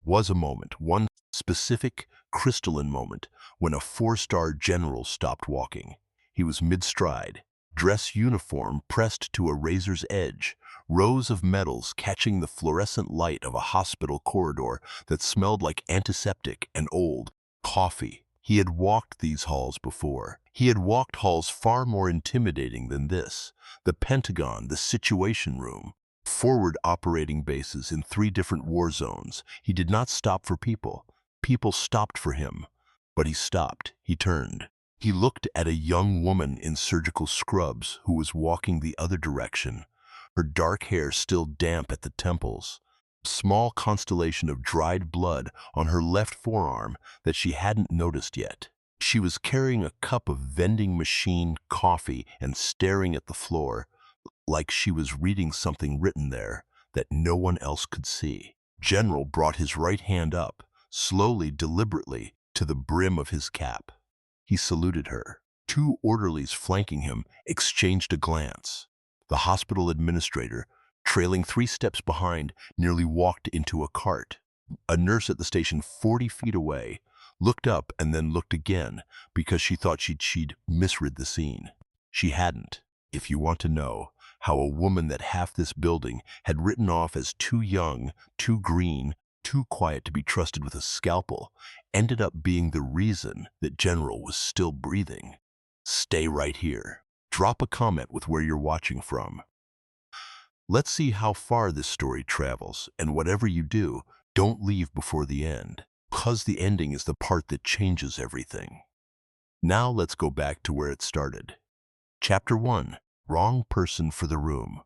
Was a moment, one specific crystalline moment, when a four-star general stopped walking. He was mid-stride, dress uniform pressed to a razor's edge, rows of medals catching the fluorescent light of a hospital corridor that smelled like antiseptic and old coffee. He had walked these halls before. He had walked halls far more intimidating than this. The Pentagon, the Situation Room, forward operating bases in 3 different war zones. He did not stop for people. People stopped for him. But he stopped. He turned. He looked at a young woman in surgical scrubs who was walking the other direction, her dark hair still damp at the temples, a small constellation of dried blood on her left forearm that she hadn't noticed yet. She was carrying a cup of vending machine coffee and staring at the floor, like she was reading something written there that no one else could see. General brought his right hand up, slowly, deliberately, to the brim of his cap. He saluted her. 2 orderlies flanking him exchanged a glance. The hospital administrator, trailing 3 steps behind, nearly walked into a cart. A nurse at the station 40 feet away looked up and then looked again because she thought she'd misread the scene. She hadn't. If you want to know how a woman that half this building had written off as too young, too green, too quiet to be trusted with a scalpel, ended up being the reason that General was still breathing, stay right here. Drop a comment with where you're watching from. Let's see how far this story travels, and whatever you do, don't leave before the end, because the ending is the part that changes everything. Now let's go back to where it started. Chapter 1. Wrong person for the room.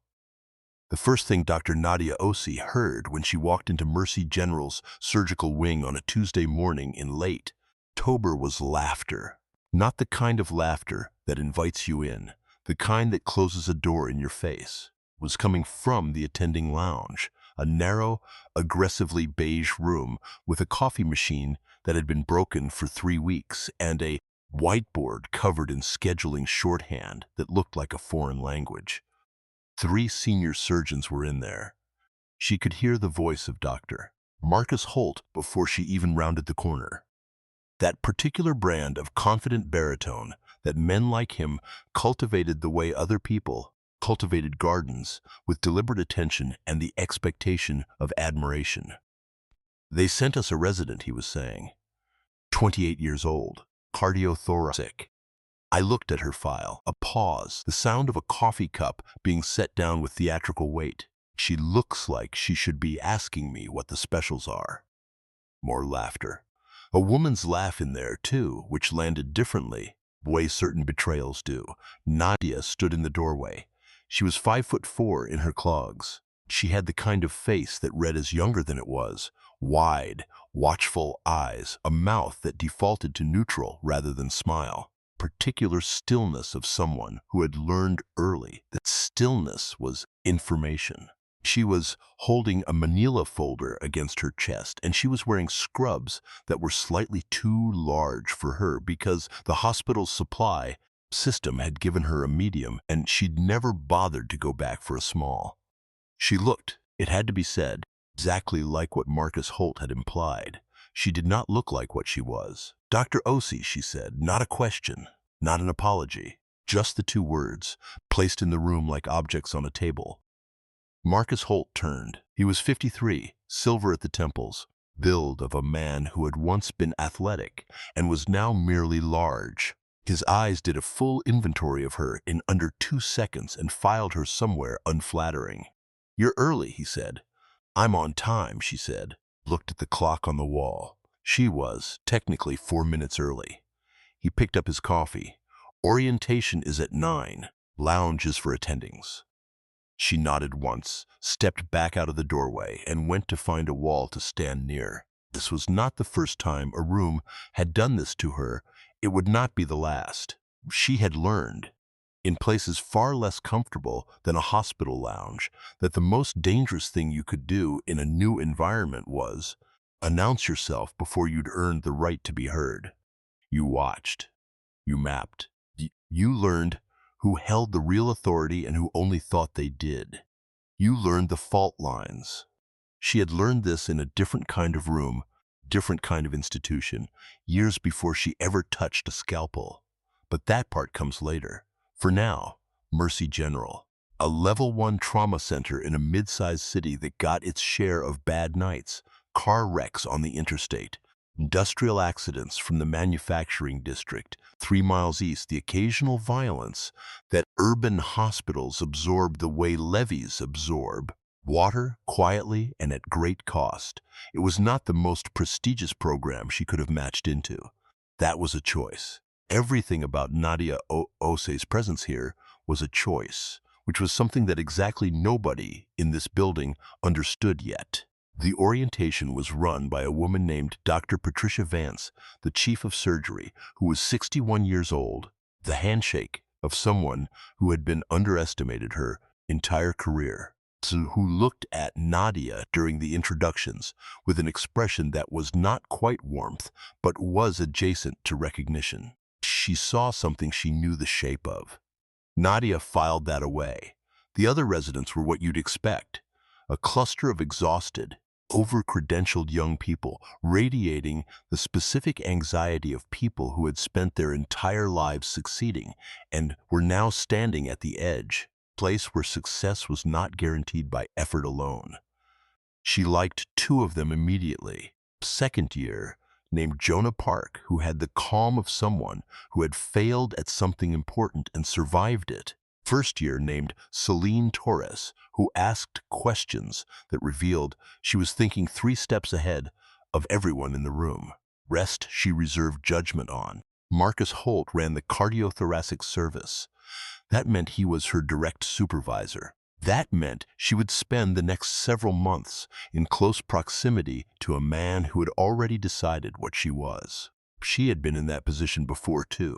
The first thing Dr. Nadia Osei heard when she walked into Mercy General's surgical wing on a Tuesday morning in late October was laughter. Not the kind of laughter that invites you in, the kind that closes a door in your face. It was coming from the attending lounge, a narrow, aggressively beige room with a coffee machine that had been broken for 3 weeks and a whiteboard covered in scheduling shorthand that looked like a foreign language. 3 senior surgeons were in there. She could hear the voice of Dr. Marcus Holt before she even rounded the corner. That particular brand of confident baritone that men like him cultivated the way other people cultivated gardens, with deliberate attention and the expectation of admiration. "They sent us a resident," he was saying. 28 years old, cardiothoracic. I looked at her file. A pause, the sound of a coffee cup being set down with theatrical weight. "She looks like she should be asking me what the specials are." More laughter. A woman's laugh in there, too, which landed differently, the way certain betrayals do. Nadia stood in the doorway. She was 5'4" in her clogs. She had the kind of face that read as younger than it was. Wide, watchful eyes, a mouth that defaulted to neutral rather than smile. Particular stillness of someone who had learned early that stillness was information. She was holding a manila folder against her chest, and she was wearing scrubs that were slightly too large for her because the hospital's supply system had given her a medium, and she'd never bothered to go back for a small. She looked, it had to be said, exactly like what Marcus Holt had implied. She did not look like what she was. "Dr. Osei," she said, not a question, not an apology, just the 2 words, placed in the room like objects on a table. Marcus Holt turned. He was 53, silver at the temples, build of a man who had once been athletic and was now merely large. His eyes did a full inventory of her in under 2 seconds and filed her somewhere unflattering. "You're early," he said. "I'm on time," she said, looked at the clock on the wall. She was, technically, 4 minutes early. He picked up his coffee. "Orientation is at 9. Lounge is for attendings." She nodded once, stepped back out of the doorway, and went to find a wall to stand near. This was not the first time a room had done this to her. It would not be the last. She had learned, in places far less comfortable than a hospital lounge, that the most dangerous thing you could do in a new environment was announce yourself before you'd earned the right to be heard. You watched. You mapped. You learned who held the real authority and who only thought they did. You learned the fault lines. She had learned this in a different kind of room, different kind of institution, years before she ever touched a scalpel. But that part comes later. For now, Mercy General, a level 1 trauma center in a mid-sized city that got its share of bad nights, car wrecks on the interstate, industrial accidents from the manufacturing district, 3 miles east, the occasional violence that urban hospitals absorb the way levees absorb water, quietly and at great cost. It was not the most prestigious program she could have matched into. That was a choice. Everything about Nadia Osei's presence here was a choice, which was something that exactly nobody in this building understood yet. The orientation was run by a woman named Dr. Patricia Vance, the chief of surgery, who was 61 years old, the handshake of someone who had been underestimated her entire career, who looked at Nadia during the introductions with an expression that was not quite warmth, but was adjacent to recognition. She saw something she knew the shape of. Nadia filed that away. The other residents were what you'd expect, a cluster of exhausted, over-credentialed young people radiating the specific anxiety of people who had spent their entire lives succeeding and were now standing at the edge, a place where success was not guaranteed by effort alone. She liked 2 of them immediately. Second year, named Jonah Park, who had the calm of someone who had failed at something important and survived it. First year, named Celine Torres, who asked questions that revealed she was thinking 3 steps ahead of everyone in the room. Rest she reserved judgment on. Marcus Holt ran the cardiothoracic service. That meant he was her direct supervisor. That meant she would spend the next several months in close proximity to a man who had already decided what she was. She had been in that position before too,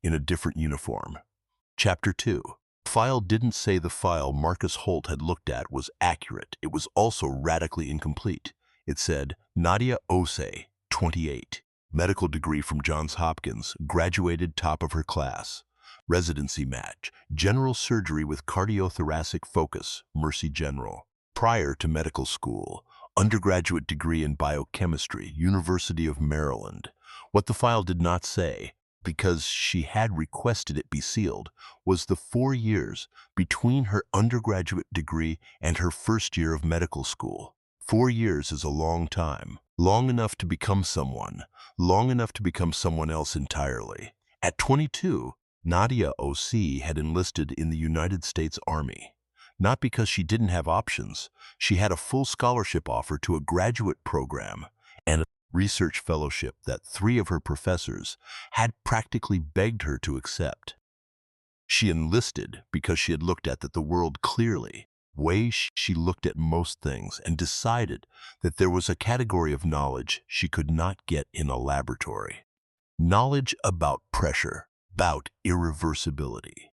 in a different uniform. Chapter 2. The file didn't say the file Marcus Holt had looked at was accurate. It was also radically incomplete. It said, Nadia Osei, 28. Medical degree from Johns Hopkins, graduated top of her class. Residency match, general surgery with cardiothoracic focus, Mercy General. Prior to medical school, undergraduate degree in biochemistry, University of Maryland. What the file did not say, because she had requested it be sealed, was the 4 years between her undergraduate degree and her first year of medical school. 4 years is a long time, long enough to become someone, long enough to become someone else entirely. At 22, Nadia Osei had enlisted in the United States Army. Not because she didn't have options. She had a full scholarship offer to a graduate program and a research fellowship that 3 of her professors had practically begged her to accept. She enlisted because she had looked at the world clearly, way she looked at most things, and decided that there was a category of knowledge she could not get in a laboratory. Knowledge about pressure, about irreversibility,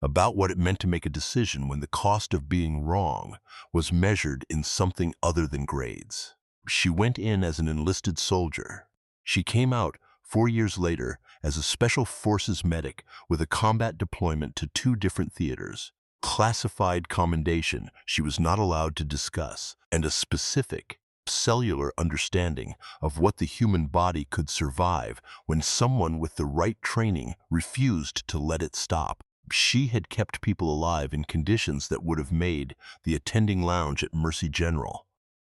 about what it meant to make a decision when the cost of being wrong was measured in something other than grades. She went in as an enlisted soldier. She came out 4 years later as a special forces medic with a combat deployment to 2 different theaters, classified commendation she was not allowed to discuss, and a specific cellular understanding of what the human body could survive when someone with the right training refused to let it stop. She had kept people alive in conditions that would have made the attending lounge at Mercy General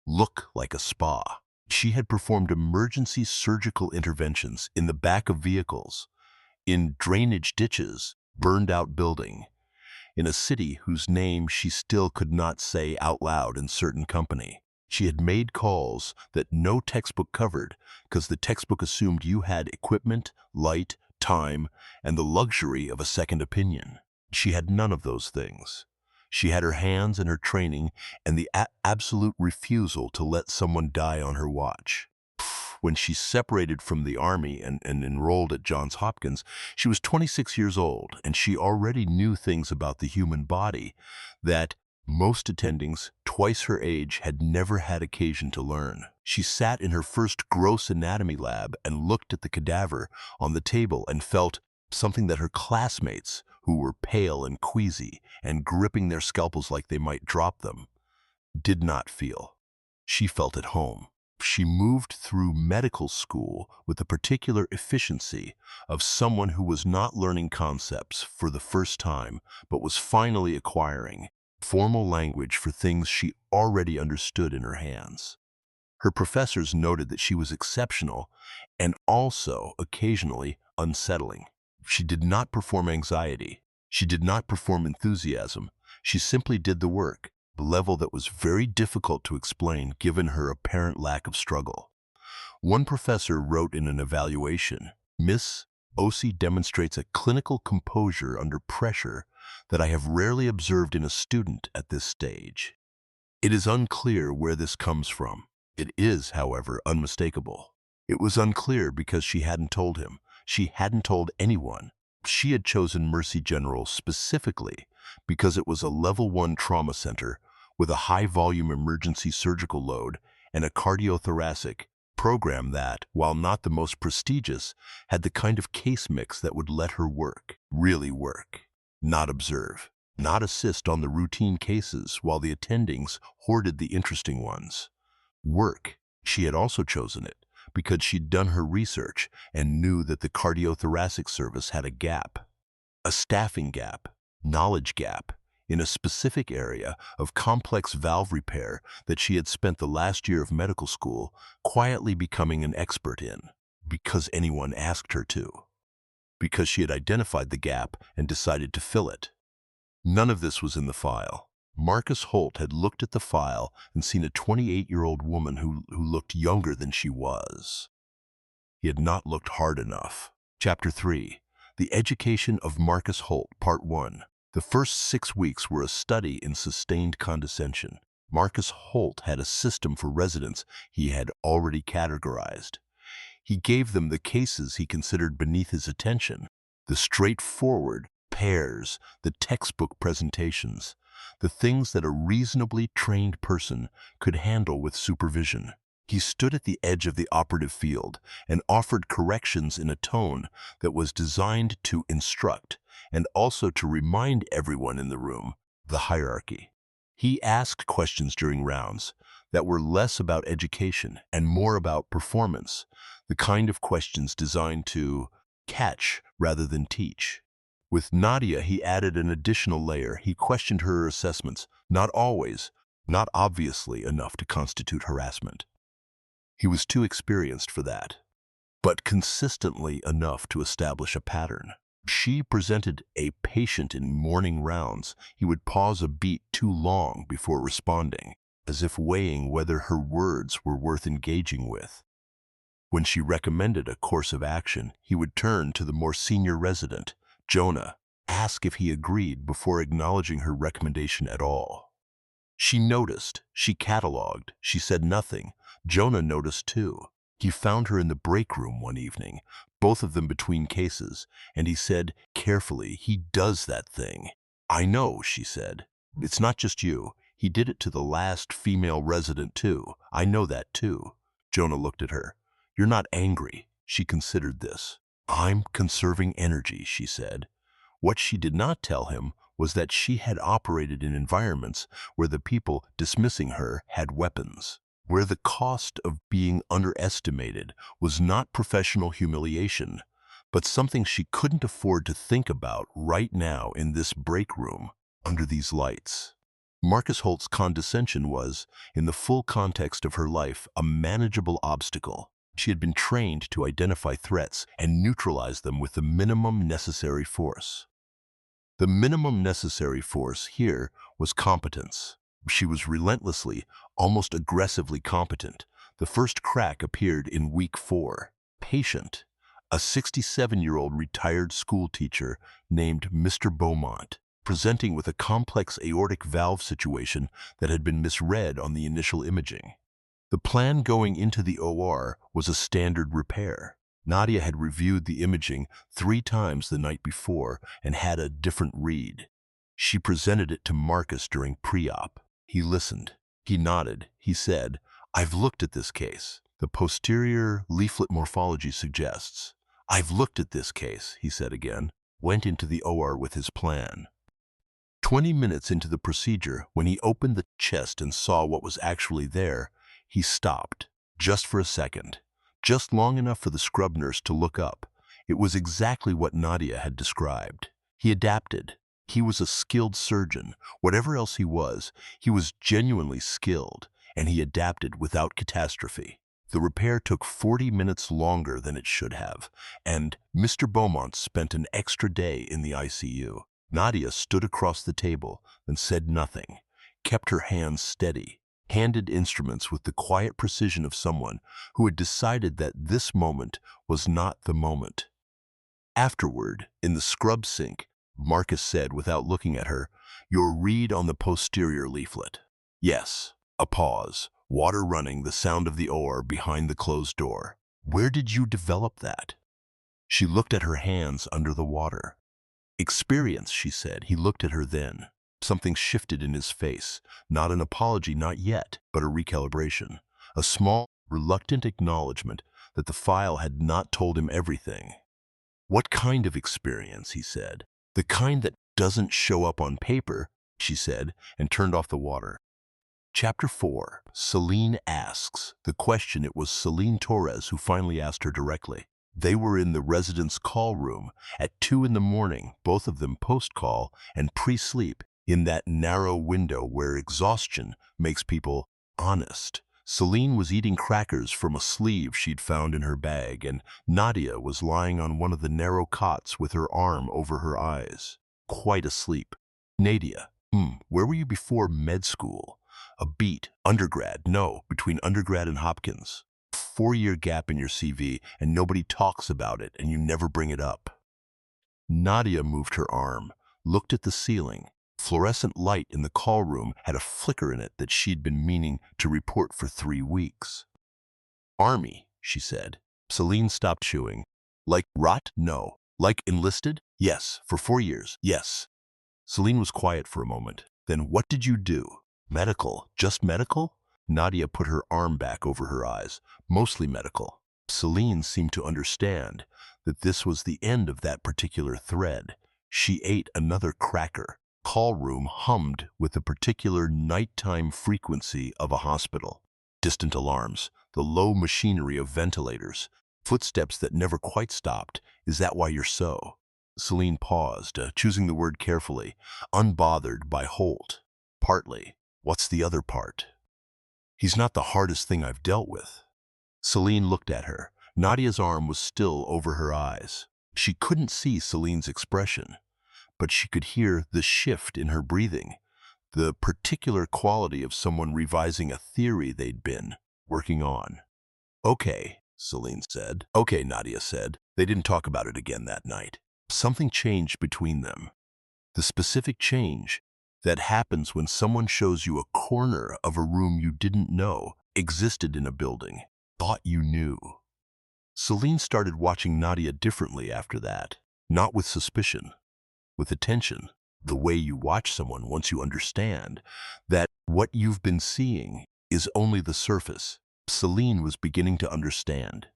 look like a spa. She had performed emergency surgical interventions in the back of vehicles, in drainage ditches, burned out building, in a city whose name she still could not say out loud in certain company. She had made calls that no textbook covered because the textbook assumed you had equipment, light, time, and the luxury of a second opinion. She had none of those things. She had her hands and her training and the absolute refusal to let someone die on her watch. When she separated from the Army and enrolled at Johns Hopkins, she was 26 years old, and she already knew things about the human body that most attendings, twice her age, had never had occasion to learn. She sat in her first gross anatomy lab and looked at the cadaver on the table and felt something that her classmates, who were pale and queasy and gripping their scalpels like they might drop them, did not feel. She felt at home. She moved through medical school with the particular efficiency of someone who was not learning concepts for the first time, but was finally acquiring formal language for things she already understood in her hands. Her professors noted that she was exceptional and also occasionally unsettling. She did not perform anxiety. She did not perform enthusiasm. She simply did the work, a level that was very difficult to explain given her apparent lack of struggle. One professor wrote in an evaluation, "Miss Osei demonstrates a clinical composure under pressure that I have rarely observed in a student at this stage." It is unclear where this comes from. It is, however, unmistakable. It was unclear because she hadn't told him. She hadn't told anyone. She had chosen Mercy General specifically because it was a level 1 trauma center with a high-volume emergency surgical load and a cardiothoracic program that, while not the most prestigious, had the kind of case mix that would let her work, really work, not observe, not assist on the routine cases while the attendings hoarded the interesting ones. Work. She had also chosen it because she'd done her research and knew that the cardiothoracic service had a gap, a staffing gap, knowledge gap, in a specific area of complex valve repair that she had spent the last year of medical school quietly becoming an expert in, because anyone asked her to, because she had identified the gap and decided to fill it. None of this was in the file. Marcus Holt had looked at the file and seen a 28-year-old woman who looked younger than she was. He had not looked hard enough. Chapter 3. The Education of Marcus Holt, Part 1. The first 6 weeks were a study in sustained condescension. Marcus Holt had a system for residents he had already categorized. He gave them the cases he considered beneath his attention, the straightforward pairs, the textbook presentations, the things that a reasonably trained person could handle with supervision. He stood at the edge of the operative field and offered corrections in a tone that was designed to instruct and also to remind everyone in the room the hierarchy. He asked questions during rounds that were less about education and more about performance, the kind of questions designed to catch rather than teach. With Nadia, he added an additional layer. He questioned her assessments, not always, not obviously enough to constitute harassment. He was too experienced for that, but consistently enough to establish a pattern. She presented a patient in morning rounds. He would pause a beat too long before responding, as if weighing whether her words were worth engaging with. When she recommended a course of action, he would turn to the more senior resident, Jonah, ask if he agreed before acknowledging her recommendation at all. She noticed, she cataloged, she said nothing. Jonah noticed too. He found her in the break room one evening, both of them between cases, and he said carefully, "He does that thing." "I know," she said. "It's not just you. He did it to the last female resident too. I know that too." Jonah looked at her. "You're not angry." She considered this. "I'm conserving energy," she said. What she did not tell him was that she had operated in environments where the people dismissing her had weapons, where the cost of being underestimated was not professional humiliation, but something she couldn't afford to think about right now in this break room under these lights. Marcus Holt's condescension was, in the full context of her life, a manageable obstacle. She had been trained to identify threats and neutralize them with the minimum necessary force. The minimum necessary force here was competence. She was relentlessly, almost aggressively competent. The first crack appeared in week 4. Patient, a 67-year-old retired school teacher named Mr. Beaumont, presenting with a complex aortic valve situation that had been misread on the initial imaging. The plan going into the OR was a standard repair. Nadia had reviewed the imaging 3 times the night before and had a different read. She presented it to Marcus during pre-op. He listened. He nodded. He said, "I've looked at this case. The posterior leaflet morphology suggests." "I've looked at this case," he said again. Went into the OR with his plan. 20 minutes into the procedure, when he opened the chest and saw what was actually there, He stopped, just for a second, just long enough for the scrub nurse to look up. It was exactly what Nadia had described. He adapted. He was a skilled surgeon. Whatever else he was genuinely skilled, and he adapted without catastrophe. The repair took 40 minutes longer than it should have, and Mr. Beaumont spent an extra day in the ICU. Nadia stood across the table and said nothing, kept her hands steady, handed instruments with the quiet precision of someone who had decided that this moment was not the moment. Afterward, in the scrub sink, Marcus said without looking at her, "Your read on the posterior leaflet." Yes. A pause, water running, the sound of the oar behind the closed door. "Where did you develop that?" She looked at her hands under the water. "Experience," she said. He looked at her then. Something shifted in his face. Not an apology, not yet, but a recalibration. A small, reluctant acknowledgement that the file had not told him everything. "What kind of experience?" he said. "The kind that doesn't show up on paper," she said, and turned off the water. Chapter 4. Celine asks. The question, it was Celine Torres who finally asked her directly. They were in the residence call room at 2 in the morning, both of them post-call and pre-sleep, in that narrow window where exhaustion makes people honest. Celine was eating crackers from a sleeve she'd found in her bag, and Nadia was lying on one of the narrow cots with her arm over her eyes, quite asleep. "Nadia, where were you before med school?" "A beat. Undergrad. No, between undergrad and Hopkins. 4-year gap in your CV, and nobody talks about it, and you never bring it up." Nadia moved her arm, looked at the ceiling. Fluorescent light in the call room had a flicker in it that she'd been meaning to report for 3 weeks. "Army," she said. Celine stopped chewing. "Like rot? No. Like enlisted? Yes. For 4 years. Yes." Celine was quiet for a moment. "Then what did you do?" "Medical. Just medical?" Nadia put her arm back over her eyes. "Mostly medical." Celine seemed to understand that this was the end of that particular thread. She ate another cracker. Call room hummed with the particular nighttime frequency of a hospital. Distant alarms, the low machinery of ventilators, footsteps that never quite stopped. "Is that why you're so?" Celine paused, choosing the word carefully. "Unbothered by Holt." "Partly. What's the other part?" "He's not the hardest thing I've dealt with." Celine looked at her. Nadia's arm was still over her eyes. She couldn't see Celine's expression, but she could hear the shift in her breathing, the particular quality of someone revising a theory they'd been working on. "Okay," Celine said. "Okay," Nadia said. They didn't talk about it again that night. Something changed between them. The specific change that happens when someone shows you a corner of a room you didn't know existed in a building, thought you knew. Celine started watching Nadia differently after that, not with suspicion, with attention, the way you watch someone once you understand that what you've been seeing is only the surface. Celine was beginning to understand.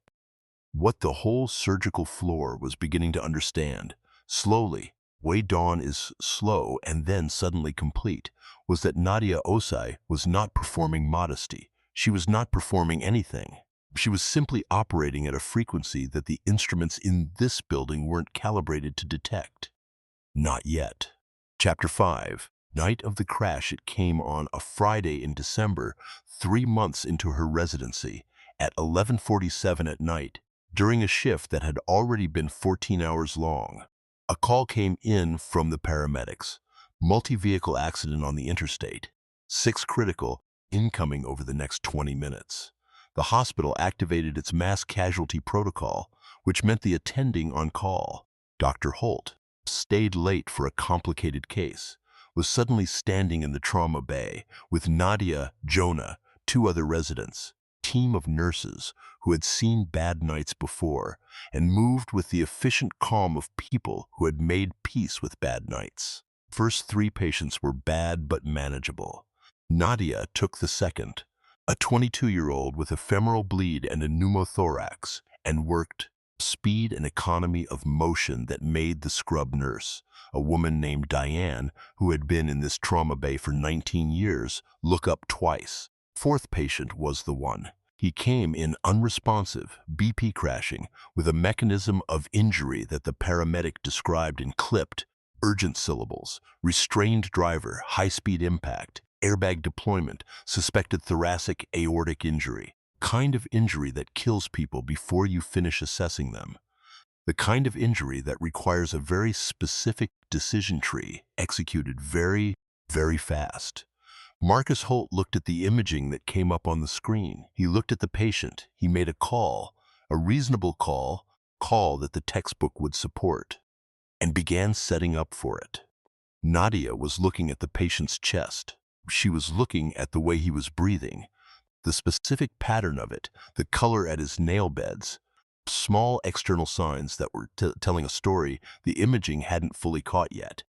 What the whole surgical floor was beginning to understand, slowly, way dawn is slow and then suddenly complete, was that Nadia Osei was not performing modesty. She was not performing anything. She was simply operating at a frequency that the instruments in this building weren't calibrated to detect. Not yet. Chapter 5. Night of the crash. It came on a Friday in December, 3 months into her residency, at 11:47 at night, during a shift that had already been 14 hours long. A call came in from the paramedics. Multi-vehicle accident on the interstate. 6 critical, incoming over the next 20 minutes. The hospital activated its mass casualty protocol, which meant the attending on call, Dr. Holt, stayed late for a complicated case, was suddenly standing in the trauma bay with Nadia, Jonah, 2 other residents, team of nurses who had seen bad nights before and moved with the efficient calm of people who had made peace with bad nights. First 3 patients were bad but manageable. Nadia took the second, a 22-year-old with a femoral bleed and a pneumothorax, and worked speed and economy of motion that made the scrub nurse, a woman named Diane, who had been in this trauma bay for 19 years, look up twice. Fourth patient was the one. He came in unresponsive, BP crashing, with a mechanism of injury that the paramedic described in clipped, urgent syllables: restrained driver, high-speed impact, airbag deployment, suspected thoracic aortic injury. Kind of injury that kills people before you finish assessing them. The kind of injury that requires a very specific decision tree executed very, very fast. Marcus Holt looked at the imaging that came up on the screen. He looked at the patient. He made a call, a reasonable call that the textbook would support, and began setting up for it. Nadia was looking at the patient's chest. She was looking at the way he was breathing, the specific pattern of it, the color at his nail beds, small external signs that were telling a story the imaging hadn't fully caught yet.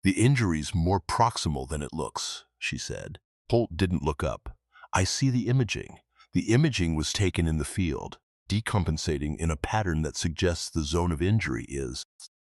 "The injury's more proximal than it looks," she said. Holt didn't look up. "I see the imaging. The imaging was taken in the field, decompensating in a pattern that suggests the zone of injury is—"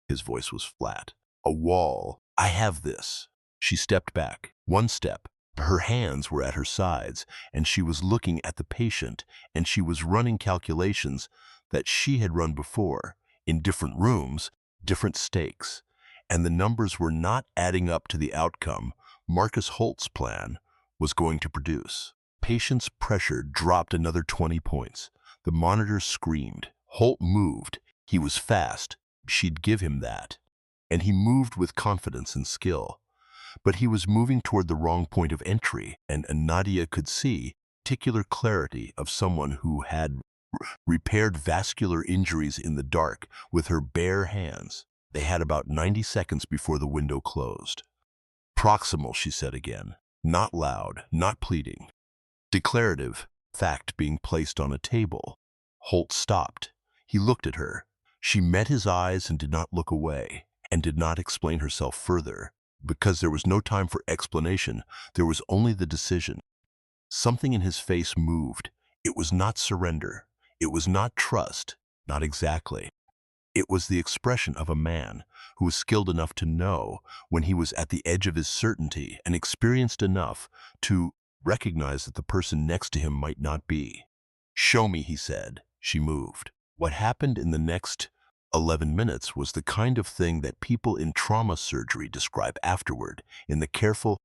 His voice was flat. "A wall. I have this." She stepped back. One step. Her hands were at her sides, and she was looking at the patient, and she was running calculations that she had run before, in different rooms, different stakes. And the numbers were not adding up to the outcome Marcus Holt's plan was going to produce. Patient's pressure dropped another 20 points. The monitor screamed. Holt moved. He was fast. She'd give him that. And he moved with confidence and skill. But he was moving toward the wrong point of entry, and Nadia could see particular clarity of someone who had repaired vascular injuries in the dark with her bare hands. They had about 90 seconds before the window closed. "Proximal," she said again. Not loud, not pleading. Declarative, fact being placed on a table. Holt stopped. He looked at her. She met his eyes and did not look away, and did not explain herself further. Because there was no time for explanation, there was only the decision. Something in his face moved. It was not surrender. It was not trust. Not exactly. It was the expression of a man who was skilled enough to know when he was at the edge of his certainty and experienced enough to recognize that the person next to him might not be. "Show me," he said. She moved. What happened in the next 11 minutes was the kind of thing that people in trauma surgery describe afterward in the careful,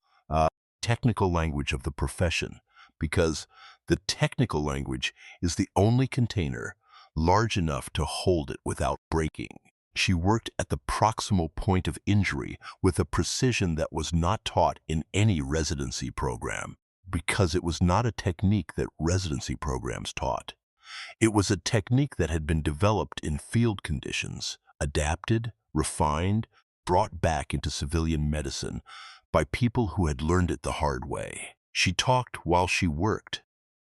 technical language of the profession, because the technical language is the only container large enough to hold it without breaking. She worked at the proximal point of injury with a precision that was not taught in any residency program, because it was not a technique that residency programs taught. It was a technique that had been developed in field conditions, adapted, refined, brought back into civilian medicine by people who had learned it the hard way. She talked while she worked,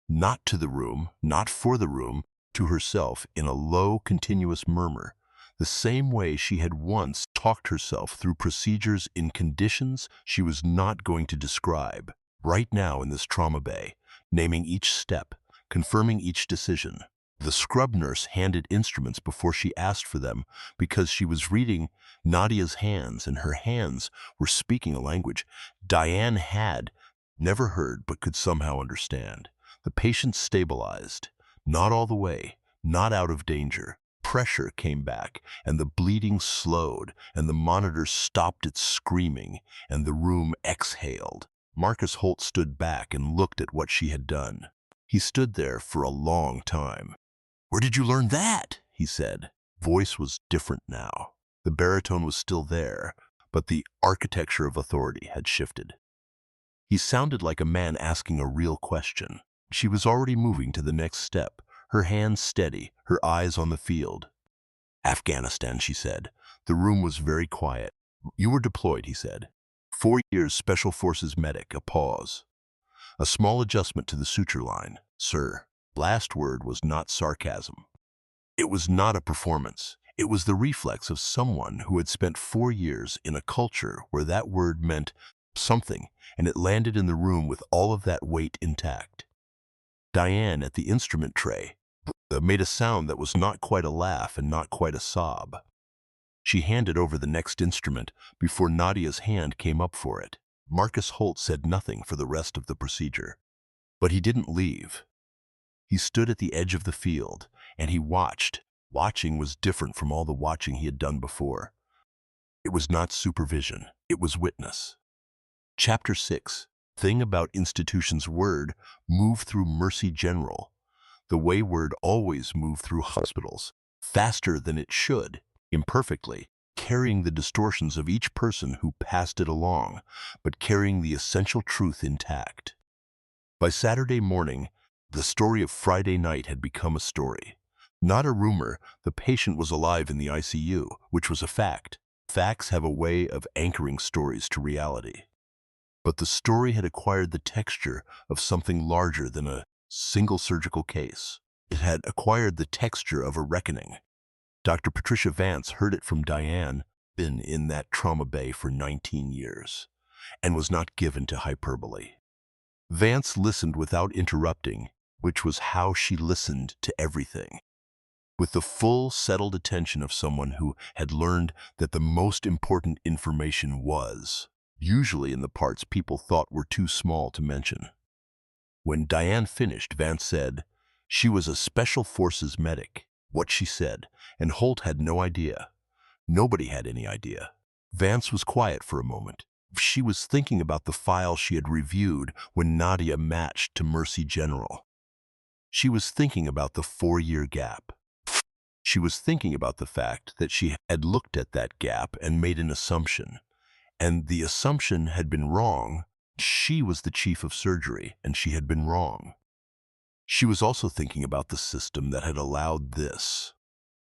not to the room, not for the room, to herself in a low, continuous murmur, the same way she had once talked herself through procedures in conditions she was not going to describe, right now in this trauma bay, naming each step, confirming each decision. The scrub nurse handed instruments before she asked for them because she was reading Nadia's hands, and her hands were speaking a language Diane had never heard but could somehow understand. The patient stabilized, not all the way, not out of danger. Pressure came back, and the bleeding slowed, and the monitor stopped its screaming, and the room exhaled. Marcus Holt stood back and looked at what she had done. He stood there for a long time. "Where did you learn that?" he said. Voice was different now. The baritone was still there, but the architecture of authority had shifted. He sounded like a man asking a real question. She was already moving to the next step, her hands steady, her eyes on the field. "Afghanistan," she said. The room was very quiet. "You were deployed," he said. 4 years Special Forces medic, a pause. A small adjustment to the suture line. "Sir." Last word was not sarcasm. It was not a performance. It was the reflex of someone who had spent 4 years in a culture where that word meant something, and it landed in the room with all of that weight intact. Diane, at the instrument tray, made a sound that was not quite a laugh and not quite a sob. She handed over the next instrument before Nadia's hand came up for it. Marcus Holt said nothing for the rest of the procedure. But he didn't leave. He stood at the edge of the field, and he watched. Watching was different from all the watching he had done before. It was not supervision, it was witness. Chapter 6. Thing about institutions. Word move through Mercy General, the way word always moved through hospitals, faster than it should, imperfectly, carrying the distortions of each person who passed it along, but carrying the essential truth intact. By Saturday morning, the story of Friday night had become a story. Not a rumor. The patient was alive in the ICU, which was a fact. Facts have a way of anchoring stories to reality. But the story had acquired the texture of something larger than a single surgical case. It had acquired the texture of a reckoning. Dr. Patricia Vance heard it from Diane, been in that trauma bay for 19 years, and was not given to hyperbole. Vance listened without interrupting, which was how she listened to everything, with the full, settled attention of someone who had learned that the most important information was, usually in the parts people thought were too small to mention. When Diane finished, Vance said, "She was a Special Forces medic," what she said, and Holt had no idea. Nobody had any idea. Vance was quiet for a moment. She was thinking about the file she had reviewed when Nadia matched to Mercy General. She was thinking about the 4-year gap. She was thinking about the fact that she had looked at that gap and made an assumption. And the assumption had been wrong. She was the chief of surgery, and she had been wrong. She was also thinking about the system that had allowed this.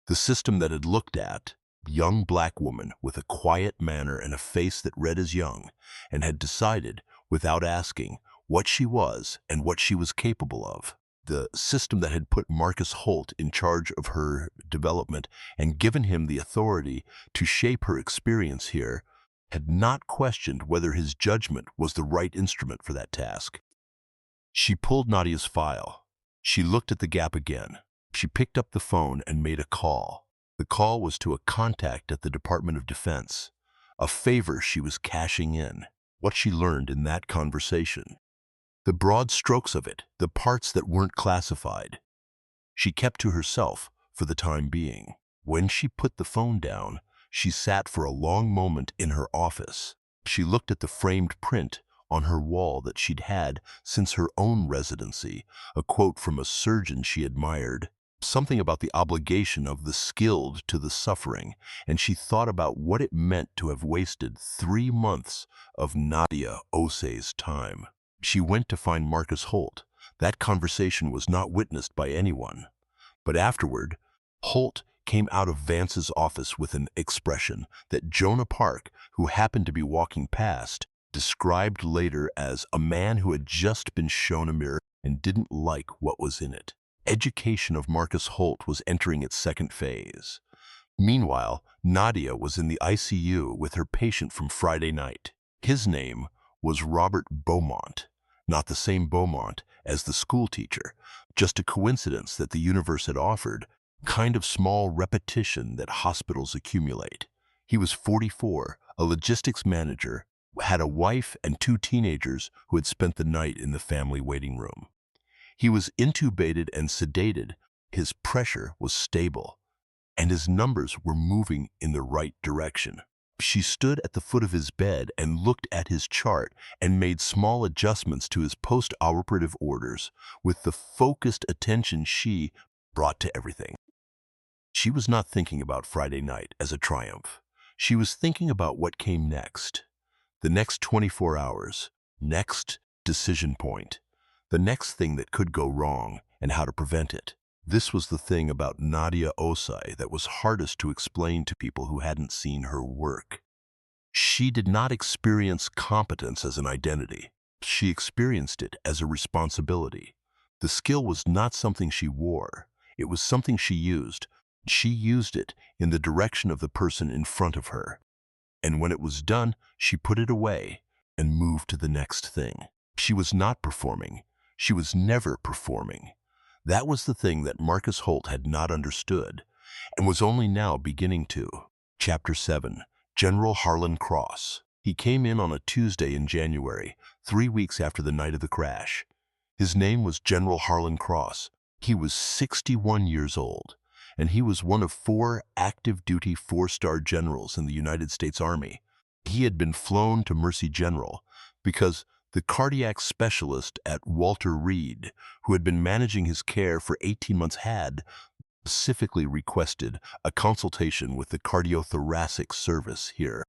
The system that had looked at young black woman with a quiet manner and a face that read as young, and had decided, without asking, what she was and what she was capable of. The system that had put Marcus Holt in charge of her development and given him the authority to shape her experience here had not questioned whether his judgment was the right instrument for that task. She pulled Nadia's file. She looked at the gap again. She picked up the phone and made a call. The call was to a contact at the Department of Defense, a favor she was cashing in. What she learned in that conversation. The broad strokes of it, the parts that weren't classified. She kept to herself for the time being. When she put the phone down, she sat for a long moment in her office. She looked at the framed print on her wall that she'd had since her own residency, a quote from a surgeon she admired, something about the obligation of the skilled to the suffering, and she thought about what it meant to have wasted 3 months of Nadia Osei's time. She went to find Marcus Holt. That conversation was not witnessed by anyone. But afterward, Holt came out of Vance's office with an expression that Jonah Park, who happened to be walking past, described later as a man who had just been shown a mirror and didn't like what was in it. Education of Marcus Holt was entering its second phase. Meanwhile, Nadia was in the ICU with her patient from Friday night. His name was Robert Beaumont, not the same Beaumont as the school teacher, just a coincidence that the universe had offered, kind of small repetition that hospitals accumulate. He was 44, a logistics manager, had a wife and 2 teenagers who had spent the night in the family waiting room. He was intubated and sedated. His pressure was stable, and his numbers were moving in the right direction. She stood at the foot of his bed and looked at his chart and made small adjustments to his post-operative orders with the focused attention she brought to everything. She was not thinking about Friday night as a triumph. She was thinking about what came next. The next 24 hours, next decision point, the next thing that could go wrong and how to prevent it. This was the thing about Nadia Osei that was hardest to explain to people who hadn't seen her work. She did not experience competence as an identity. She experienced it as a responsibility. The skill was not something she wore. It was something she used. She used it in the direction of the person in front of her. And when it was done, she put it away and moved to the next thing. She was not performing. She was never performing. That was the thing that Marcus Holt had not understood and was only now beginning to. Chapter 7. General Harlan Cross. He came in on a Tuesday in January, 3 weeks after the night of the crash. His name was General Harlan Cross. He was 61 years old, and he was one of 4 active-duty 4-star generals in the United States Army. He had been flown to Mercy General because the cardiac specialist at Walter Reed, who had been managing his care for 18 months, had specifically requested a consultation with the cardiothoracic service here,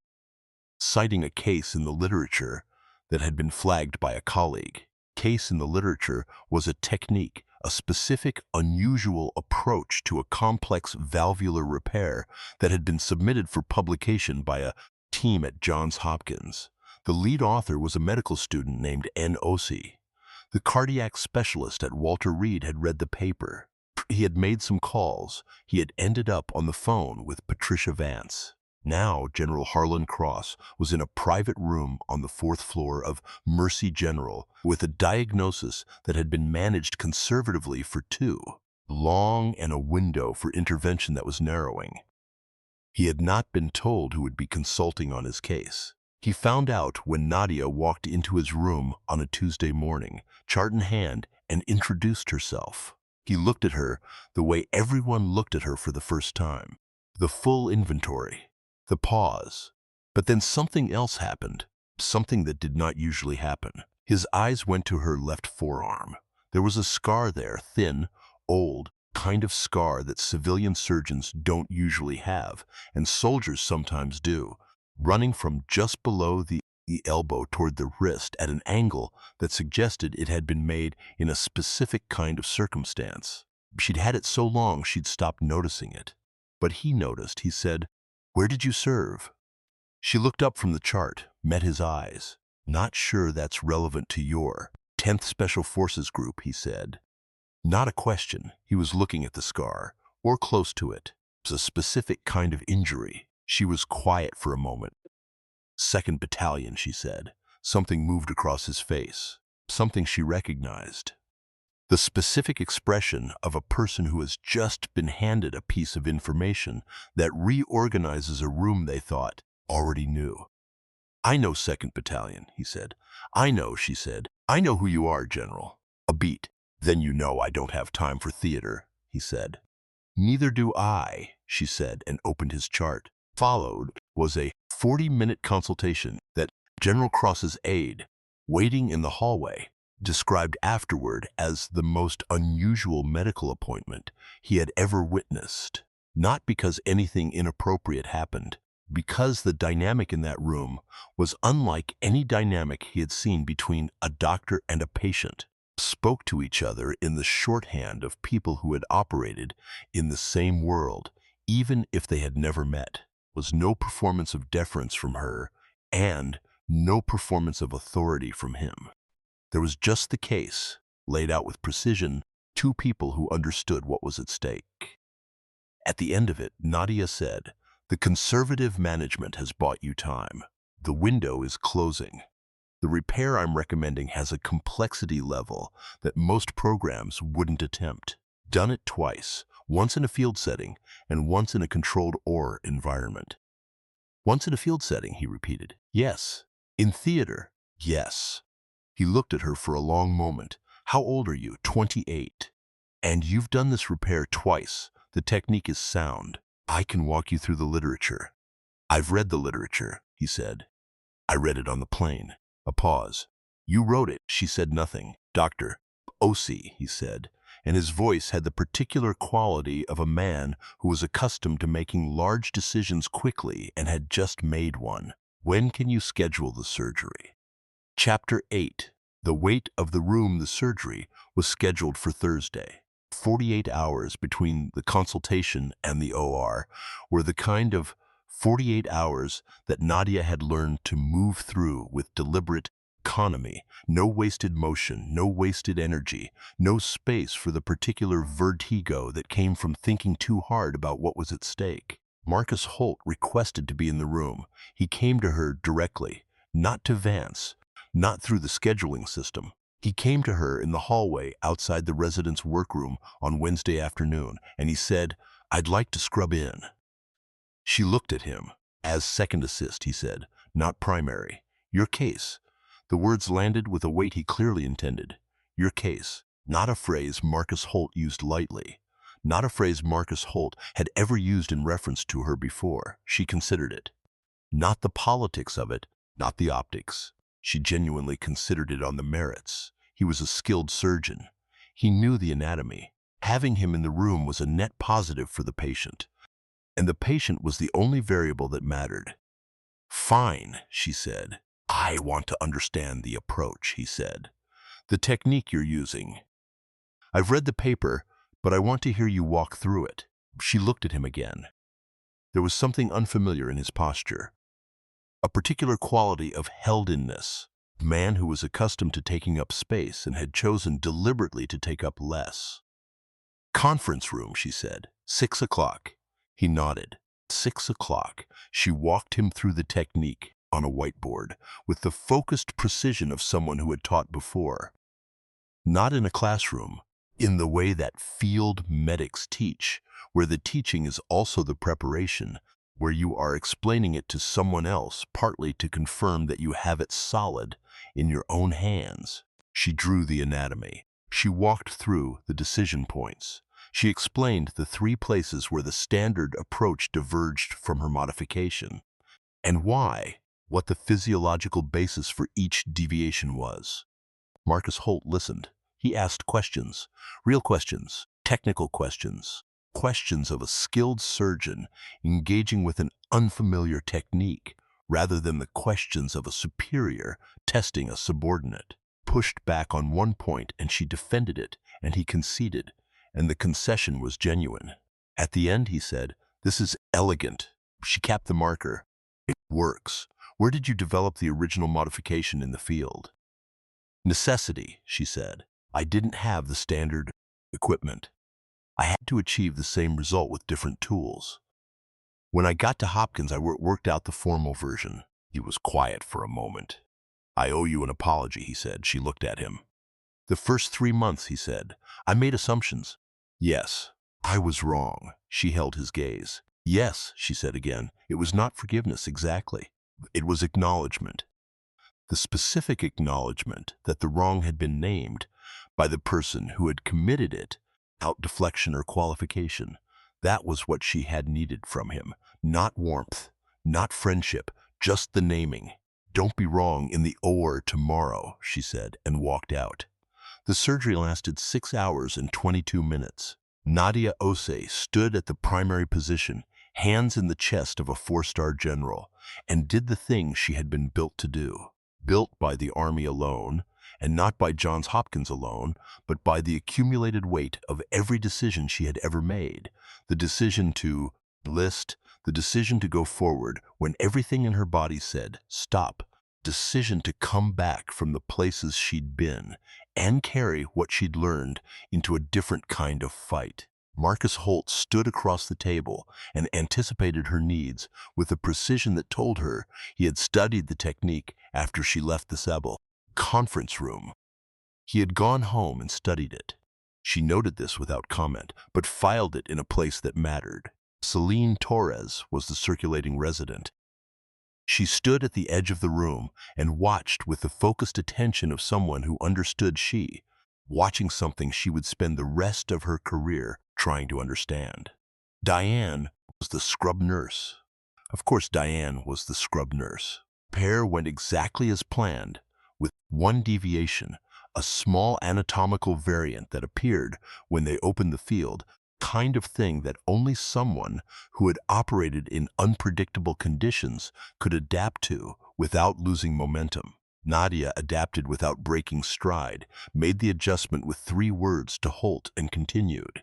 citing a case in the literature that had been flagged by a colleague. Case in the literature was a technique, a specific, unusual approach to a complex valvular repair that had been submitted for publication by a team at Johns Hopkins. The lead author was a medical student named Nadia Osei. The cardiac specialist at Walter Reed had read the paper. He had made some calls. He had ended up on the phone with Patricia Vance. Now, General Harlan Cross was in a private room on the 4th floor of Mercy General with a diagnosis that had been managed conservatively for 2 long and a window for intervention that was narrowing. He had not been told who would be consulting on his case. He found out when Nadia walked into his room on a Tuesday morning, chart in hand, and introduced herself. He looked at her the way everyone looked at her for the first time. The full inventory. The pause. But then something else happened, something that did not usually happen. His eyes went to her left forearm. There was a scar there, thin, old, kind of scar that civilian surgeons don't usually have, and soldiers sometimes do, running from just below the elbow toward the wrist at an angle that suggested it had been made in a specific kind of circumstance. She'd had it so long she'd stopped noticing it. But he noticed. He said, "Where did you serve?" She looked up from the chart, met his eyes. "Not sure that's relevant to your 10th Special Forces Group," he said. Not a question. He was looking at the scar, or close to it. It was a specific kind of injury. She was quiet for a moment. "2nd Battalion," she said. Something moved across his face, something she recognized. The specific expression of a person who has just been handed a piece of information that reorganizes a room they thought already knew. "I know 2nd Battalion," he said. "I know," she said. "I know who you are, General." A beat. "Then you know I don't have time for theater," he said. "Neither do I," she said, and opened his chart. Followed was a 40-minute consultation that General Cross's aide, waiting in the hallway, described afterward as the most unusual medical appointment he had ever witnessed. Not because anything inappropriate happened, because the dynamic in that room was unlike any dynamic he had seen between a doctor and a patient. Spoke to each other in the shorthand of people who had operated in the same world, even if they had never met. Was no performance of deference from her, and no performance of authority from him. There was just the case, laid out with precision, 2 people who understood what was at stake. At the end of it, Nadia said, "The conservative management has bought you time. The window is closing. The repair I'm recommending has a complexity level that most programs wouldn't attempt. Done it twice, once in a field setting and once in a controlled OR environment." "Once in a field setting," he repeated. "Yes." "In theater?" "Yes." He looked at her for a long moment. "How old are you?" 28. "And you've done this repair twice. The technique is sound. I can walk you through the literature." "I've read the literature," he said. "I read it on the plane." A pause. "You wrote it." She said nothing. "Dr. Osei," he said, and his voice had the particular quality of a man who was accustomed to making large decisions quickly and had just made one. "When can you schedule the surgery?" Chapter 8. The weight of the room. The surgery was scheduled for Thursday. 48 hours between the consultation and the OR were the kind of 48 hours that Nadia had learned to move through with deliberate economy. No wasted motion, no wasted energy, no space for the particular vertigo that came from thinking too hard about what was at stake. Marcus Holt requested to be in the room. He came to her directly, not to Vance, not through the scheduling system. He came to her in the hallway outside the residence workroom on Wednesday afternoon, and he said, "I'd like to scrub in." She looked at him. "As second assist," he said, "not primary. Your case." The words landed with a weight he clearly intended. Your case. Not a phrase Marcus Holt used lightly. Not a phrase Marcus Holt had ever used in reference to her before. She considered it. Not the politics of it, not the optics. She genuinely considered it on the merits. He was a skilled surgeon. He knew the anatomy. Having him in the room was a net positive for the patient. And the patient was the only variable that mattered. Fine, she said. I want to understand the approach, he said. The technique you're using. I've read the paper, but I want to hear you walk through it. She looked at him again. There was something unfamiliar in his posture. A particular quality of held-inness. A man who was accustomed to taking up space and had chosen deliberately to take up less. Conference room, she said. 6 o'clock. He nodded. 6 o'clock. She walked him through the technique on a whiteboard with the focused precision of someone who had taught before. Not in a classroom, in the way that field medics teach, where the teaching is also the preparation, where you are explaining it to someone else, partly to confirm that you have it solid in your own hands. She drew the anatomy. She walked through the decision points. She explained the 3 places where the standard approach diverged from her modification, and why, what the physiological basis for each deviation was. Marcus Holt listened. He asked questions, real questions, technical questions, questions of a skilled surgeon engaging with an unfamiliar technique, rather than the questions of a superior testing a subordinate. Pushed back on one point and she defended it, and he conceded, and the concession was genuine. At the end, he said, "This is elegant." She capped the marker. "It works. Where did you develop the original modification in the field?" "Necessity," she said. "I didn't have the standard equipment. I had to achieve the same result with different tools. When I got to Hopkins, I worked out the formal version." He was quiet for a moment. "I owe you an apology," he said. She looked at him. "The first 3 months," he said, "I made assumptions." "Yes, I was wrong." She held his gaze. "Yes," she said again. "It was not forgiveness exactly. It was acknowledgement. The specific acknowledgement that the wrong had been named by the person who had committed it, without deflection or qualification. That was what she had needed from him. Not warmth, not friendship, just the naming. "Don't be wrong in the OR tomorrow," she said, and walked out. The surgery lasted 6 hours and 22 minutes. Nadia Osei stood at the primary position, hands in the chest of a 4-star general, and did the thing she had been built to do. Built by the Army alone, and not by Johns Hopkins alone, but by the accumulated weight of every decision she had ever made. The decision to enlist, the decision to go forward when everything in her body said, stop. Decision to come back from the places she'd been and carry what she'd learned into a different kind of fight. Marcus Holt stood across the table and anticipated her needs with a precision that told her he had studied the technique after she left the Sebel conference room. He had gone home and studied it. She noted this without comment, but filed it in a place that mattered. Celine Torres was the circulating resident. She stood at the edge of the room and watched with the focused attention of someone who understood watching something she would spend the rest of her career trying to understand. Diane was the scrub nurse. Of course, Diane was the scrub nurse. Pair went exactly as planned, with one deviation, a small anatomical variant that appeared when they opened the field, kind of thing that only someone who had operated in unpredictable conditions could adapt to without losing momentum. Nadia adapted without breaking stride, made the adjustment with 3 words to Holt, and continued.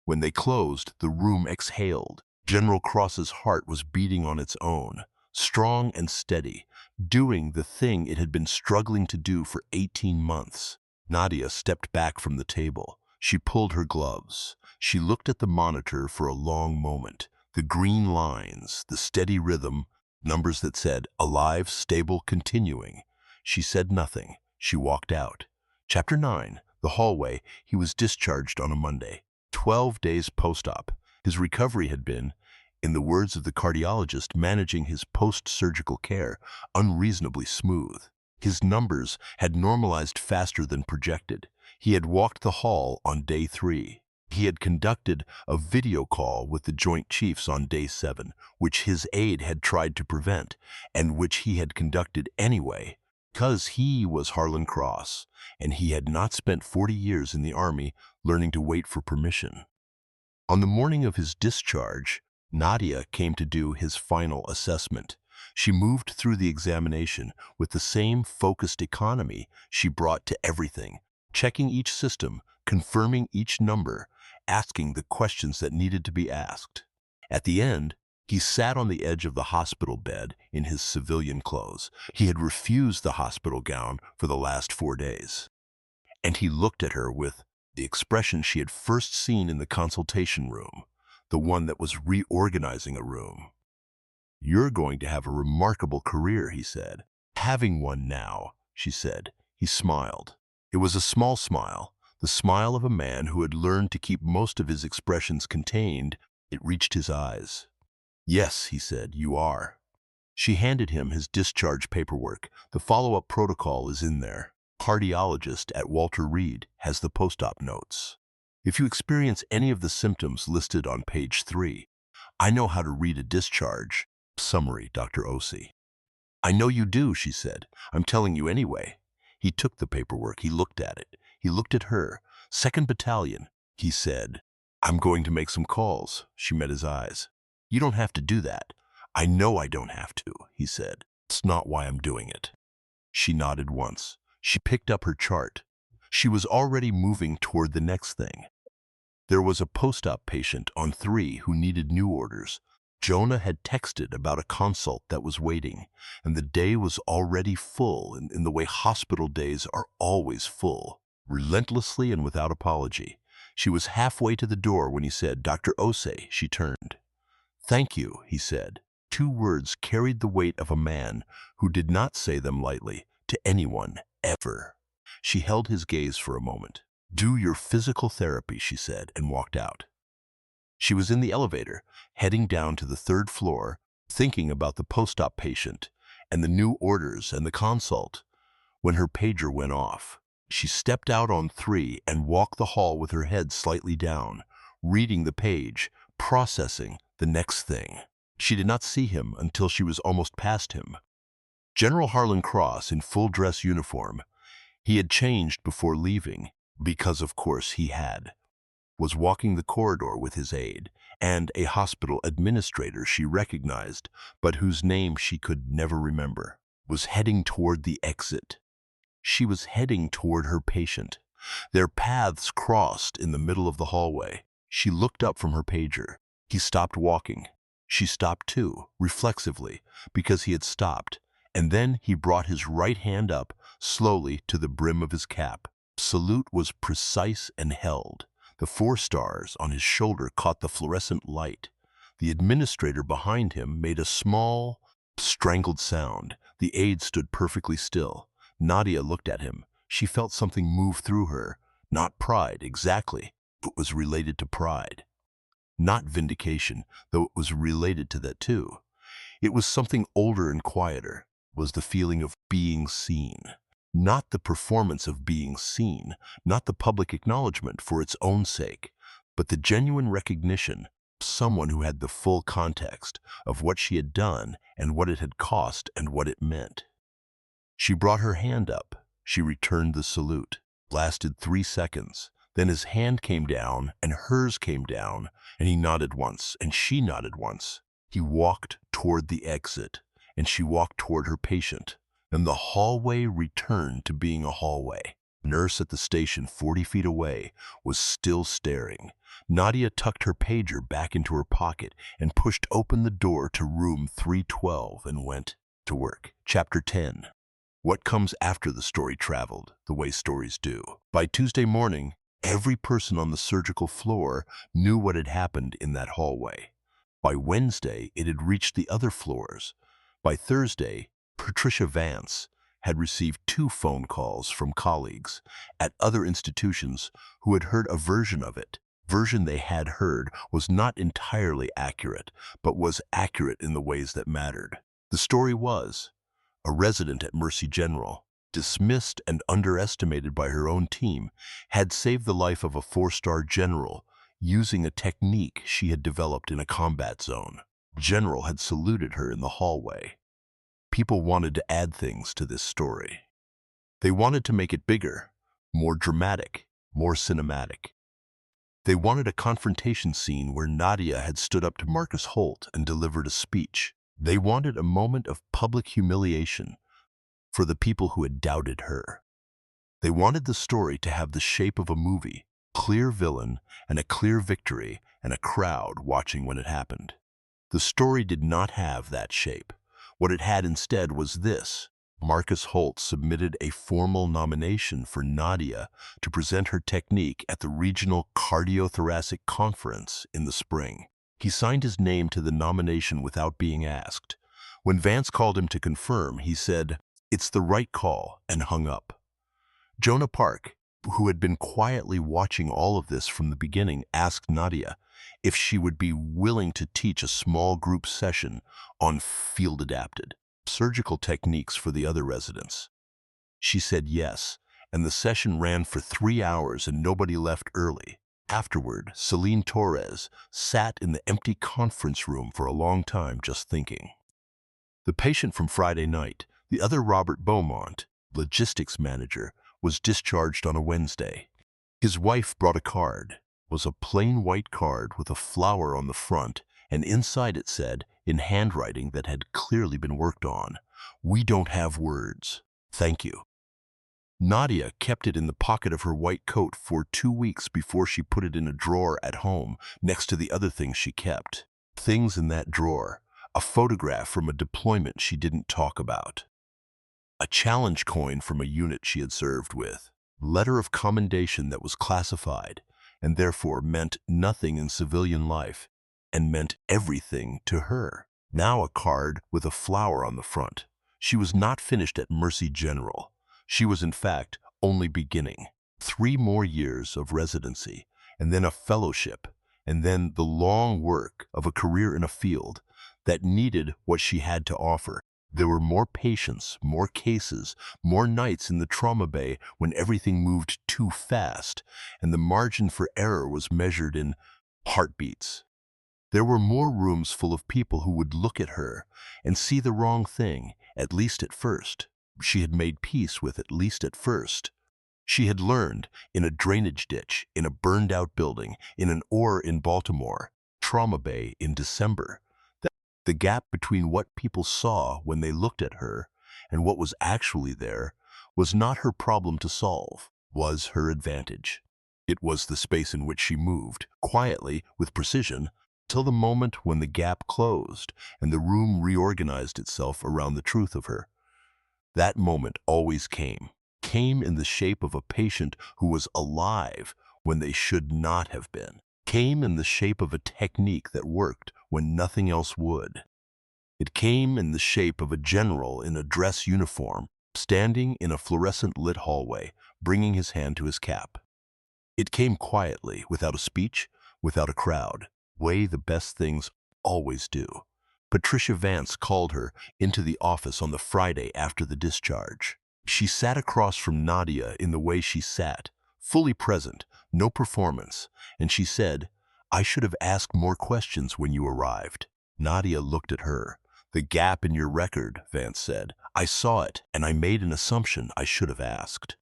When they closed, the room exhaled. General Cross's heart was beating on its own, strong and steady, doing the thing it had been struggling to do for 18 months. Nadia stepped back from the table. She pulled her gloves. She looked at the monitor for a long moment. The green lines, the steady rhythm, numbers that said, alive, stable, continuing. She said nothing. She walked out. Chapter 9. The hallway. He was discharged on a Monday. 12 days post-op. His recovery had been, in the words of the cardiologist managing his post-surgical care, unreasonably smooth. His numbers had normalized faster than projected. He had walked the hall on day 3. He had conducted a video call with the Joint Chiefs on day 7, which his aide had tried to prevent, and which he had conducted anyway, because he was Harlan Cross, and he had not spent 40 years in the Army learning to wait for permission. On the morning of his discharge, Nadia came to do his final assessment. She moved through the examination with the same focused economy she brought to everything, checking each system, confirming each number, asking the questions that needed to be asked. At the end, he sat on the edge of the hospital bed in his civilian clothes. He had refused the hospital gown for the last 4 days. And he looked at her with the expression she had first seen in the consultation room, the one that was reorganizing a room. "You're going to have a remarkable career," he said. "Having one now," she said. He smiled. It was a small smile, the smile of a man who had learned to keep most of his expressions contained. It reached his eyes. "Yes," he said, "you are." She handed him his discharge paperwork. "The follow-up protocol is in there. Cardiologist at Walter Reed has the post-op notes. If you experience any of the symptoms listed on page 3, I know how to read a discharge summary, Dr. Osei." "I know you do," she said. "I'm telling you anyway." He took the paperwork. He looked at it. He looked at her. "2nd Battalion," he said. "I'm going to make some calls." She met his eyes. "You don't have to do that." "I know I don't have to," he said. "It's not why I'm doing it." She nodded once. She picked up her chart. She was already moving toward the next thing. There was a post-op patient on 3 who needed new orders. Jonah had texted about a consult that was waiting, and the day was already full in the way hospital days are always full, relentlessly and without apology. She was halfway to the door when he said, "Dr. Osei." She turned. "Thank you," he said. 2 words carried the weight of a man who did not say them lightly to anyone, ever. She held his gaze for a moment. "Do your physical therapy," she said, and walked out. She was in the elevator, heading down to the 3rd floor, thinking about the post-op patient and the new orders and the consult, when her pager went off. She stepped out on 3 and walked the hall with her head slightly down, reading the page, processing the next thing. She did not see him until she was almost past him. General Harlan Cross in full dress uniform. He had changed before leaving, because of course he had. Was walking the corridor with his aide and a hospital administrator she recognized, but whose name she could never remember. Was heading toward the exit. She was heading toward her patient. Their paths crossed in the middle of the hallway. She looked up from her pager. He stopped walking. She stopped too, reflexively, because he had stopped, and then he brought his right hand up slowly to the brim of his cap. Salute was precise and held. The 4 stars on his shoulder caught the fluorescent light. The administrator behind him made a small, strangled sound. The aide stood perfectly still. Nadia looked at him. She felt something move through her. Not pride, exactly. It was related to pride. Not vindication, though it was related to that too. It was something older and quieter. It was the feeling of being seen. Not the performance of being seen, not the public acknowledgement for its own sake, but the genuine recognition of someone who had the full context of what she had done and what it had cost and what it meant. She brought her hand up. She returned the salute. Lasted 3 seconds. Then his hand came down and hers came down, and he nodded once and she nodded once. He walked toward the exit, and she walked toward her patient. And the hallway returned to being a hallway. Nurse at the station 40 feet away was still staring. Nadia tucked her pager back into her pocket and pushed open the door to room 312 and went to work. Chapter 10. What comes after the story traveled, the way stories do. By Tuesday morning, every person on the surgical floor knew what had happened in that hallway. By Wednesday, it had reached the other floors. By Thursday, Patricia Vance had received 2 phone calls from colleagues at other institutions who had heard a version of it. Version they had heard was not entirely accurate, but was accurate in the ways that mattered. The story was, a resident at Mercy General dismissed and underestimated by her own team, had saved the life of a four-star general using a technique she had developed in a combat zone. General had saluted her in the hallway. People wanted to add things to this story. They wanted to make it bigger, more dramatic, more cinematic. They wanted a confrontation scene where Nadia had stood up to Marcus Holt and delivered a speech. They wanted a moment of public humiliation for the people who had doubted her. They wanted the story to have the shape of a movie, clear villain and a clear victory and a crowd watching when it happened. The story did not have that shape. What it had instead was this. Marcus Holt submitted a formal nomination for Nadia to present her technique at the Regional Cardiothoracic Conference in the spring. He signed his name to the nomination without being asked. When Vance called him to confirm, he said, "It's the right call," and hung up. Jonah Park, who had been quietly watching all of this from the beginning, asked Nadia if she would be willing to teach a small group session on field-adapted surgical techniques for the other residents. She said yes, and the session ran for 3 hours and nobody left early. Afterward, Celine Torres sat in the empty conference room for a long time just thinking. The patient from Friday night, the other Robert Beaumont, logistics manager, was discharged on a Wednesday. His wife brought a card. It was a plain white card with a flower on the front, and inside it said, in handwriting that had clearly been worked on, "We don't have words. Thank you." Nadia kept it in the pocket of her white coat for 2 weeks before she put it in a drawer at home next to the other things she kept. Things in that drawer: a photograph from a deployment she didn't talk about, a challenge coin from a unit she had served with, letter of commendation that was classified and therefore meant nothing in civilian life and meant everything to her. Now a card with a flower on the front. She was not finished at Mercy General. She was in fact only beginning. 3 more years of residency, and then a fellowship, and then the long work of a career in a field that needed what she had to offer. There were more patients, more cases, more nights in the trauma bay when everything moved too fast, and the margin for error was measured in heartbeats. There were more rooms full of people who would look at her and see the wrong thing, at least at first. She had made peace with at least at first. She had learned in a drainage ditch, in a burned-out building, in an OR in Baltimore, trauma bay in December, that the gap between what people saw when they looked at her and what was actually there was not her problem to solve, was her advantage. It was the space in which she moved, quietly, with precision, till the moment when the gap closed and the room reorganized itself around the truth of her. That moment always came in the shape of a patient who was alive when they should not have been, came in the shape of a technique that worked when nothing else would. It came in the shape of a general in a dress uniform, standing in a fluorescent-lit hallway, bringing his hand to his cap. It came quietly, without a speech, without a crowd, way the best things always do. Patricia Vance called her into the office on the Friday after the discharge. She sat across from Nadia in the way she sat, fully present, no performance, and she said, "I should have asked more questions when you arrived." Nadia looked at her. "The gap in your record," Vance said. "I saw it, and I made an assumption I should have asked."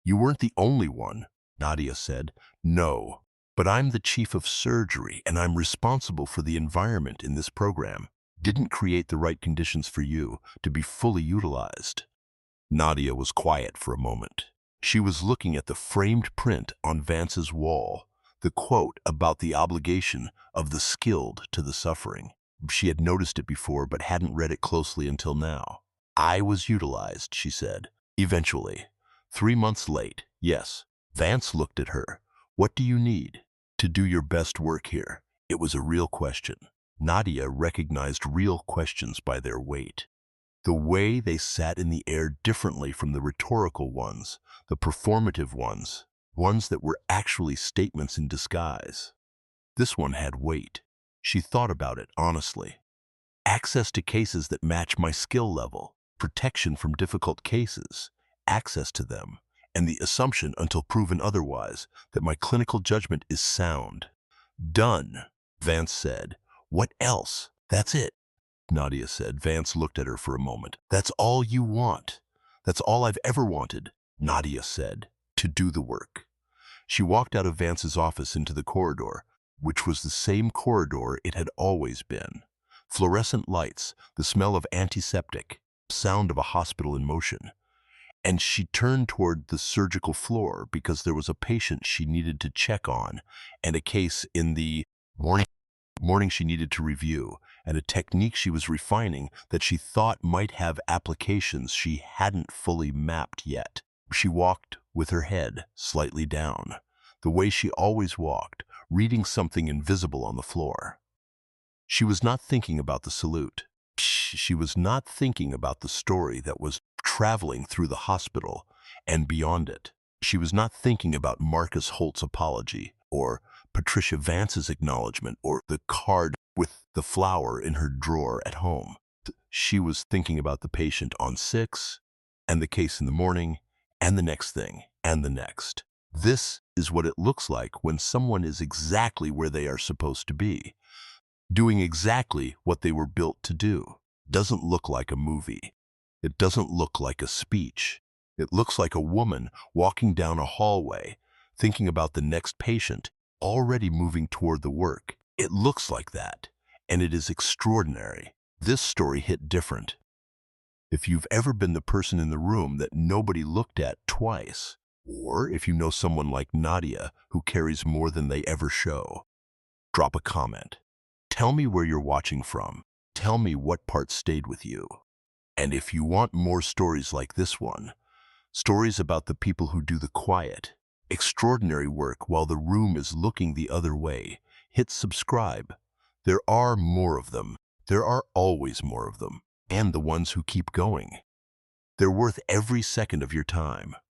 "You weren't the only one," Nadia said. "No, but I'm the chief of surgery, and I'm responsible for the environment in this program. Didn't create the right conditions for you to be fully utilized." Nadia was quiet for a moment. She was looking at the framed print on Vance's wall, the quote about the obligation of the skilled to the suffering. She had noticed it before but hadn't read it closely until now. "I was utilized," she said. "Eventually. 3 months late, yes." Vance looked at her. "What do you need to do your best work here?" It was a real question. Nadia recognized real questions by their weight. The way they sat in the air differently from the rhetorical ones, the performative ones, ones that were actually statements in disguise. This one had weight. She thought about it honestly. Access to cases that match my skill level, protection from difficult cases, access to them, and the assumption until proven otherwise that my clinical judgment is sound. Done, Vance said. What else? That's it, Nadia said. Vance looked at her for a moment. That's all you want. That's all I've ever wanted, Nadia said, to do the work. She walked out of Vance's office into the corridor, which was the same corridor it had always been. Fluorescent lights, the smell of antiseptic, sound of a hospital in motion. And she turned toward the surgical floor because there was a patient she needed to check on and a case in the morning she needed to review, and a technique she was refining that she thought might have applications she hadn't fully mapped yet. She walked with her head slightly down, the way she always walked, reading something invisible on the floor. She was not thinking about the salute. She was not thinking about the story that was traveling through the hospital and beyond it. She was not thinking about Marcus Holt's apology or Patricia Vance's acknowledgement or the card with the flower in her drawer at home. She was thinking about the patient on 6 and the case in the morning and the next thing and the next. This is what it looks like when someone is exactly where they are supposed to be, doing exactly what they were built to do. Doesn't look like a movie. It doesn't look like a speech. It looks like a woman walking down a hallway, thinking about the next patient, already moving toward the work. It looks like that, and it is extraordinary. This story hit different. If you've ever been the person in the room that nobody looked at twice, or if you know someone like Nadia who carries more than they ever show, drop a comment. Tell me where you're watching from. Tell me what part stayed with you. And if you want more stories like this one, stories about the people who do the quiet, extraordinary work while the room is looking the other way, hit subscribe. There are more of them. There are always more of them. And the ones who keep going. They're worth every second of your time.